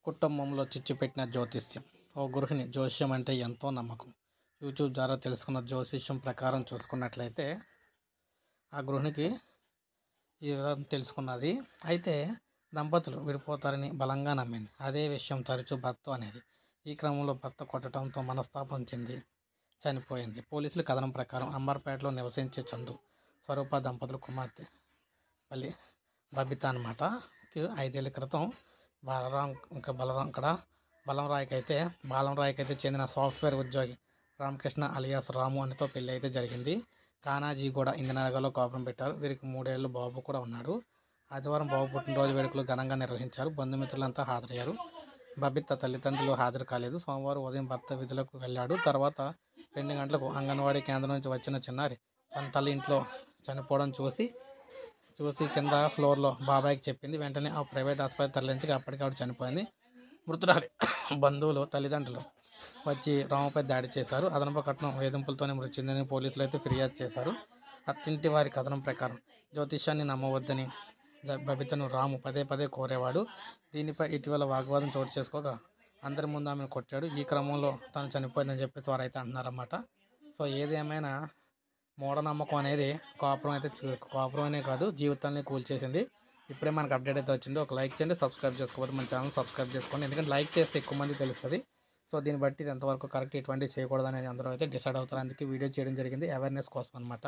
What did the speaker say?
కుటుంబంలో చిచ్చు పెట్టిన జ్యోతిష్యం. ఓ గృహిణి జ్యోతిష్యం అంటే ఎంతో నమ్మకం. యూట్యూబ్ ద్వారా తెలుసుకున్న జ్యోతిష్యం ప్రకారం చూసుకున్నట్లయితే ఆ గృహిణికి ఈ విధంగా తెలుసుకున్నది. అయితే దంపతులు విడిపోతారని బలంగా నమ్మింది. అదే విషయం తరచూ భర్త అనేది. ఈ క్రమంలో భర్త కొట్టడంతో మనస్తాపం చెంది చనిపోయింది. పోలీసుల కథనం ప్రకారం అంబర్పేటలో నివసించే చందు, స్వరూప దంపతుల కుమార్తె మళ్ళీ బబిత అనమాట. 5 ఏళ్ల క్రితం బాలంరాయ్కైతే చెందిన సాఫ్ట్వేర్ ఉద్యోగి రామకృష్ణ అలియాస్ రాము అనితో పెళ్లి అయితే జరిగింది. కానాజీ కూడా ఇందినగర్లో కాపురం పెట్టారు. వీరికి 3 ఏళ్ల బాబు కూడా ఉన్నాడు. ఆదివారం బాబు పుట్టినరోజు వేడుకలు ఘనంగా నిర్వహించారు. బంధుమిత్రులంతా హాజరయ్యారు. బబిత తల్లిదండ్రులు హాజరు కాలేదు. సోమవారం ఉదయం భర్త విధులకు వెళ్ళాడు. తర్వాత 2 గంటలకు అంగన్వాడీ కేంద్రం నుంచి వచ్చిన చిన్నారి తన తల్లి ఇంట్లో చనిపోవడం చూసి కింద ఫ్లోర్లో బాబాయ్కి చెప్పింది. వెంటనే ఆ ప్రైవేట్ ఆసుపత్రి తరలించి అప్పటికి ఆవిడ చనిపోయింది. మృతురాలి బంధువులు తల్లిదండ్రులు వచ్చి రాముపై దాడి చేశారు. అదనపు కట్నం వేధింపులతోనే మృతి చెందని పోలీసులు అయితే ఫిర్యాదు చేశారు. అత్తింటి వారి కథనం ప్రకారం జ్యోతిష్యాన్ని నమ్మవద్దని బబితను రాము పదే కోరేవాడు. దీనిపై ఇటీవల వాగ్వాదం చోటు చేసుకోగా అందరి ముందు ఆమెను కొట్టాడు. ఈ క్రమంలో తను చనిపోయిందని చెప్పేసి వారు అయితే అంటున్నారన్నమాట. సో ఏది ఏమైనా మూఢనమ్మకం అనేది కాపురమనే కాదు, జీవితాన్ని కూల్చేసింది. ఇప్పుడే మనకు అప్డేట్ అయితే వచ్చింది. ఒక లైక్ చేయండి, సబ్స్క్రైబ్ చేసుకోకపోతే మన ఛానల్ సబ్స్క్రైబ్ చేసుకోండి. ఎందుకంటే లైక్ చేస్తే ఎక్కువ మంది తెలుస్తుంది. సో దీన్ని బట్టి ఇది ఎంతవరకు కరెక్ట్, ఎటువంటివి చేయకూడదు అనేది అందరూ అయితే డిసైడ్ అవుతారు. అందుకే వీడియో చేయడం జరిగింది, అవేర్నెస్ కోసం అనమాట.